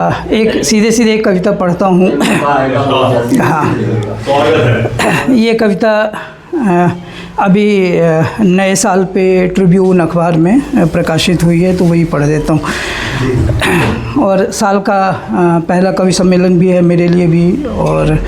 एक सीधे सीधे एक कविता पढ़ता हूँ। हाँ, ये कविता अभी नए साल पे ट्रिब्यून अखबार में प्रकाशित हुई है, तो वही पढ़ देता हूँ। और साल का पहला कवि सम्मेलन भी है मेरे लिए भी, और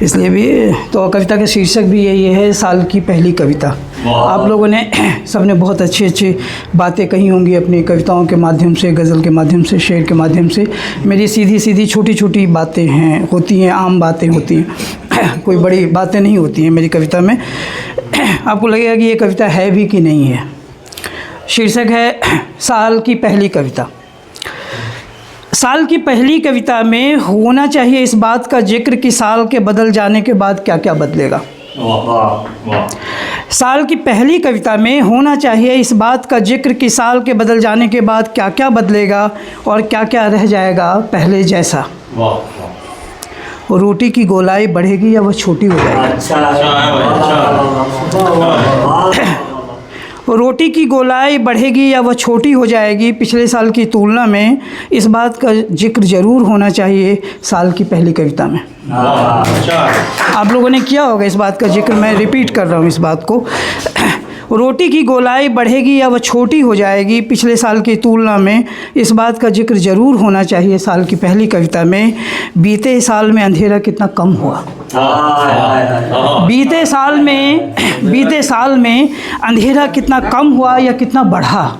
इसलिए भी तो कविता का शीर्षक भी यही है, साल की पहली कविता। आप लोगों ने सबने बहुत अच्छी अच्छी बातें कही होंगी अपनी कविताओं के माध्यम से, गज़ल के माध्यम से, शेर के माध्यम से। मेरी सीधी सीधी छोटी छोटी बातें हैं, होती हैं, आम बातें होती हैं, कोई बड़ी बातें नहीं होती हैं मेरी कविता में। आपको लगेगा कि ये कविता है भी कि नहीं है। शीर्षक है साल की पहली कविता। साल की पहली कविता में होना चाहिए इस बात का जिक्र कि साल के बदल जाने के बाद क्या क्या बदलेगा। साल की पहली कविता में होना चाहिए इस बात का जिक्र कि साल के बदल जाने के बाद क्या क्या बदलेगा और क्या क्या रह जाएगा पहले जैसा। रोटी की गोलाई बढ़ेगी या वह छोटी हो जाएगी। रोटी की गोलाई बढ़ेगी या वह छोटी हो जाएगी, पिछले साल की तुलना में इस बात का जिक्र ज़रूर होना चाहिए साल की पहली कविता में। आप लोगों ने किया होगा इस बात का जिक्र, मैं रिपीट कर रहा हूँ इस बात को। रोटी की गोलाई बढ़ेगी या वह छोटी हो जाएगी, पिछले साल की तुलना में इस बात का जिक्र ज़रूर होना चाहिए साल की पहली कविता में। बीते साल में अंधेरा कितना कम हुआ। बीते साल में अंधेरा कितना कम हुआ या कितना बढ़ा।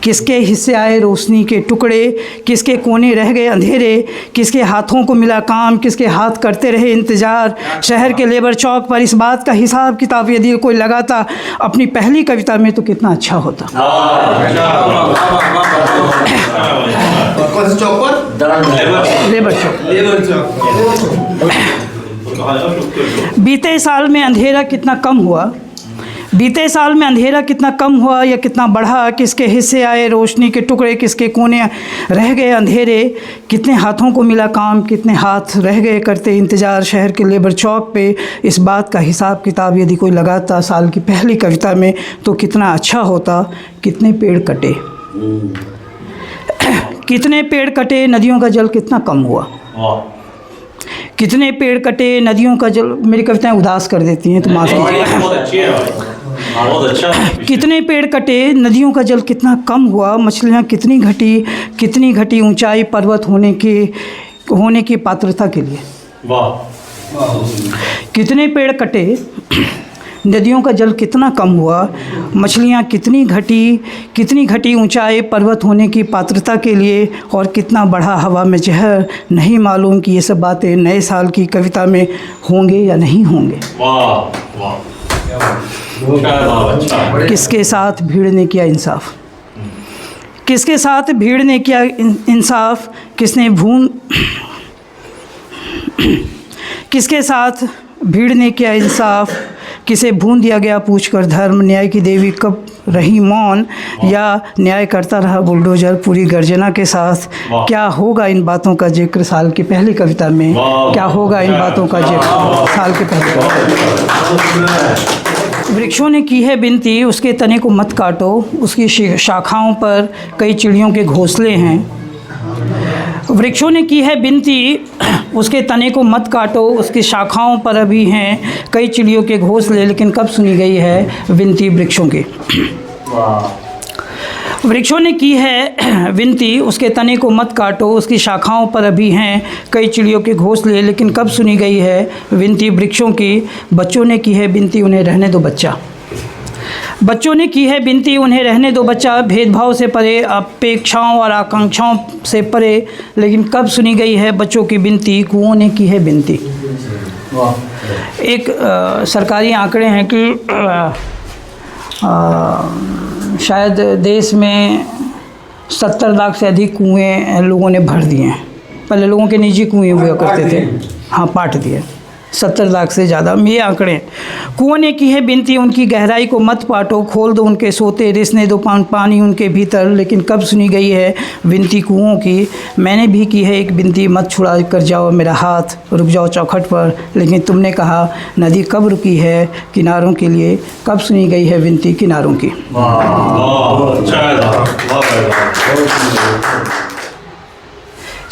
किसके हिस्से आए रोशनी के टुकड़े, किसके कोने रह गए अंधेरे, किसके हाथों को मिला काम, किसके हाथ करते रहे इंतज़ार। शहर के लेबर चौक पर इस बात का हिसाब किताब यदि कोई लगाता अपनी पहली कविता में तो कितना अच्छा होता। लेबर चौक। बीते साल में अंधेरा कितना कम हुआ। बीते साल में अंधेरा कितना कम हुआ या कितना बढ़ा। किसके हिस्से आए रोशनी के टुकड़े, किसके कोने रह गए अंधेरे, कितने हाथों को मिला काम, कितने हाथ रह गए करते इंतज़ार। शहर के लेबर चौक पे इस बात का हिसाब किताब यदि कोई लगाता साल की पहली कविता में तो कितना अच्छा होता। कितने पेड़ कटे, कितने पेड़ कटे, नदियों का जल कितना कम हुआ। कितने पेड़ कटे, नदियों का जल। मेरी कविताएं उदास कर देती हैं तो माफ़ कीजिए। कितने पेड़ कटे, नदियों का जल कितना कम हुआ। मछलियाँ कितनी घटी ऊंचाई पर्वत होने की पात्रता के लिए। कितने पेड़ कटे, नदियों का जल कितना कम हुआ। मछलियाँ कितनी घटी ऊंचाई पर्वत होने की पात्रता के लिए। और कितना बढ़ा हवा में जहर। नहीं मालूम कि ये सब बातें नए साल की कविता में होंगे या नहीं होंगे। किसके साथ भीड़ ने किया इंसाफ। किसके साथ भीड़ ने किया इंसाफ। किसके साथ भीड़ ने किया इंसाफ। किसे भून दिया गया पूछकर धर्म। न्याय की देवी कब रही मौन या न्याय करता रहा बुलडोजर पूरी गर्जना के साथ। क्या होगा इन बातों का जिक्र साल की पहली कविता में। क्या होगा इन बातों का जिक्र साल की पहली कविता। वृक्षों ने की है बिनती उसके तने को मत काटो, उसकी शाखाओं पर कई चिड़ियों के घोंसले हैं। वृक्षों ने की है बिनती उसके तने को मत काटो, उसकी शाखाओं पर अभी हैं कई चिड़ियों के घोंसले। लेकिन कब सुनी गई है विनती वृक्षों की। वृक्षों ने की है विनती उसके तने को मत काटो, उसकी शाखाओं पर अभी हैं कई चिड़ियों के घोंसले। लेकिन कब सुनी गई है विनती वृक्षों की। बच्चों ने की है बिनती उन्हें रहने दो बच्चा। बच्चों ने की है बिनती उन्हें रहने दो बच्चा। भेदभाव से परे, अपेक्षाओं और आकांक्षाओं से परे। लेकिन कब सुनी गई है बच्चों की बिनती। कुओं ने की है बिनती। एक सरकारी आंकड़े हैं कि शायद देश में 70 लाख से अधिक कुएं लोगों ने भर दिए हैं। पहले लोगों के निजी कुएं हुआ करते थे, हाँ पाट दिए। 70 लाख से ज़्यादा ये आंकड़े। कुओं ने की है बिनती उनकी गहराई को मत पाटो, खोल दो उनके सोते, रिसने दो पानी उनके भीतर। लेकिन कब सुनी गई है बिनती कुओं की। मैंने भी की है एक बिनती मत छुड़ा कर जाओ मेरा हाथ, रुक जाओ चौखट पर। लेकिन तुमने कहा नदी कब रुकी है किनारों के लिए। कब सुनी गई है बिनती किनारों की।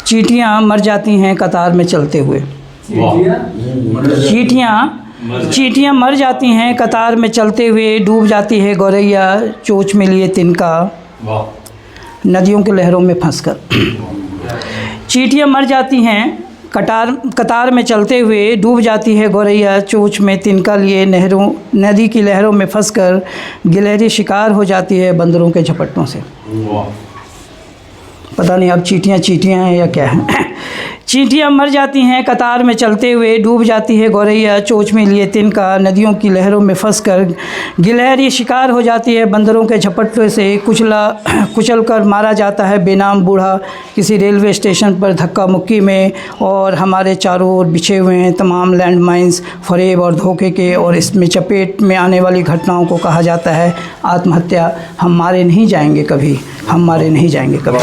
चींटियाँ मर जाती हैं कतार में चलते हुए। चींटियाँ मर जाती हैं कतार में चलते हुए, डूब जाती है गौरैया चोंच में लिए तिनका नदियों के लहरों में फंसकर। चींटियाँ मर जाती हैं कतार में चलते हुए, डूब जाती है गौरैया चोंच में तिनका लिए नदी की लहरों में फंसकर, गिलहरी शिकार हो जाती है बंदरों के झपट्टों से। पता नहीं अब चींटियाँ हैं या क्या है। चींटियाँ मर जाती हैं कतार में चलते हुए, डूब जाती है गौरैया चोंच में लिए तिनका नदियों की लहरों में फंसकर, गिलहरी शिकार हो जाती है बंदरों के झपट्टों से। कुचल कर मारा जाता है बेनाम बूढ़ा किसी रेलवे स्टेशन पर धक्का मुक्की में, और हमारे चारों ओर बिछे हुए हैं तमाम लैंडमाइंस फरेब और धोखे के, और इसमें चपेट में आने वाली घटनाओं को कहा जाता है आत्महत्या। हम मारे नहीं जाएंगे कभी, हम मारे नहीं जाएंगे कभी।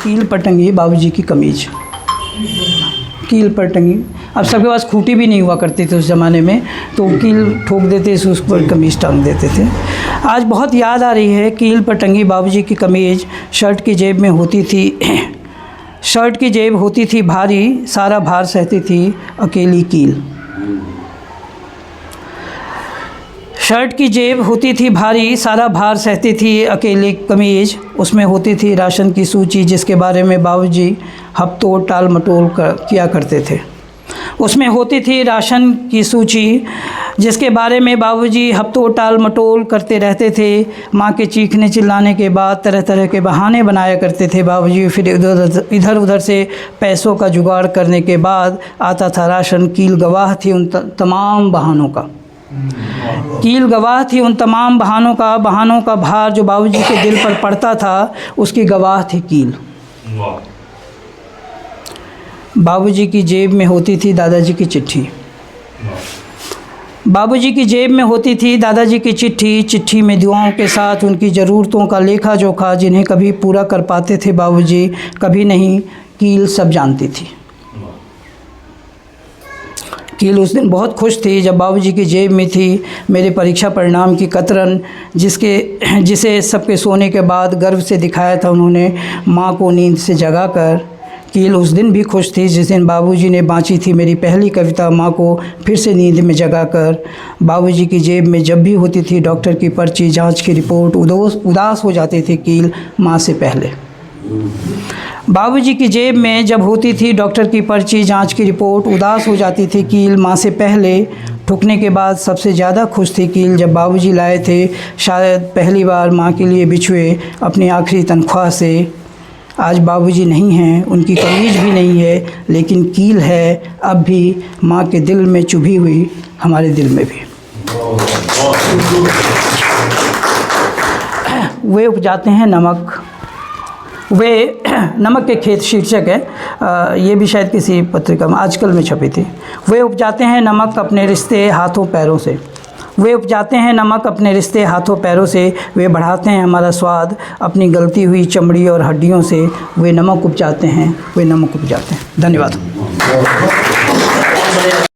कील पर टंगी बाबूजी की कमीज, कील पर टंगी। अब सबके पास खूंटी भी नहीं हुआ करती थी उस ज़माने में, तो कील ठोक देते थे, उस पर कमीज टांग देते थे। आज बहुत याद आ रही है कील पर टंगी बाबूजी की कमीज। शर्ट की जेब में होती थी भारी, सारा भार सहती थी अकेली कील। शर्ट की जेब होती थी भारी, सारा भार सहती थी अकेली कमीज। उसमें होती थी राशन की सूची जिसके बारे में बाबूजी हफ्तों टाल मटोल किया करते थे। उसमें होती थी राशन की सूची जिसके बारे में बाबूजी हफ्तों टाल मटोल करते रहते थे। माँ के चीखने चिल्लाने के बाद तरह तरह के बहाने बनाया करते थे बाबूजी। फिर इधर उधर से पैसों का जुगाड़ करने के बाद आता था राशन। कील गवाह थी उन तमाम बहानों का। कील गवाह थी उन तमाम बहानों का भार जो बाबूजी के दिल पर पड़ता था, उसकी गवाह थी कील। बाबूजी की जेब में होती थी दादाजी की चिट्ठी। बाबूजी की जेब में होती थी दादाजी की चिट्ठी में दुआओं के साथ उनकी ज़रूरतों का लेखा जोखा, जिन्हें कभी पूरा कर पाते थे बाबूजी, कभी नहीं। कील सब जानती थी। कील उस दिन बहुत खुश थी जब बाबूजी की जेब में थी मेरे परीक्षा परिणाम की कतरन, जिसे सबके सोने के बाद गर्व से दिखाया था उन्होंने माँ को नींद से जगाकर। कील उस दिन भी खुश थी जिस दिन बाबूजी ने बाँची थी मेरी पहली कविता माँ को फिर से नींद में जगाकर। बाबूजी की जेब में जब भी होती थी डॉक्टर की पर्ची, जांच की रिपोर्ट, उदास हो जाती थी कील माँ से पहले। बाबूजी की जेब में जब होती थी डॉक्टर की पर्ची, जांच की रिपोर्ट, उदास हो जाती थी कील माँ से पहले। ठुकने के बाद सबसे ज़्यादा खुश थी कील जब बाबूजी लाए थे शायद पहली बार माँ के लिए बिछुए अपनी आखिरी तनख्वाह से। आज बाबूजी नहीं हैं, उनकी कमीज भी नहीं है, लेकिन कील है अब भी माँ के दिल में चुभी हुई, हमारे दिल में भी। वे उपजाते हैं नमक, वे नमक के खेत शीर्षक है। ये भी शायद किसी पत्रिका में आजकल में छपी थी। वे उपजाते हैं नमक अपने रिश्ते हाथों पैरों से। वे उपजाते हैं नमक अपने रिश्ते हाथों पैरों से। वे बढ़ाते हैं हमारा स्वाद अपनी गलती हुई चमड़ी और हड्डियों से। वे नमक उपजाते हैं, वे नमक उपजाते हैं। धन्यवाद।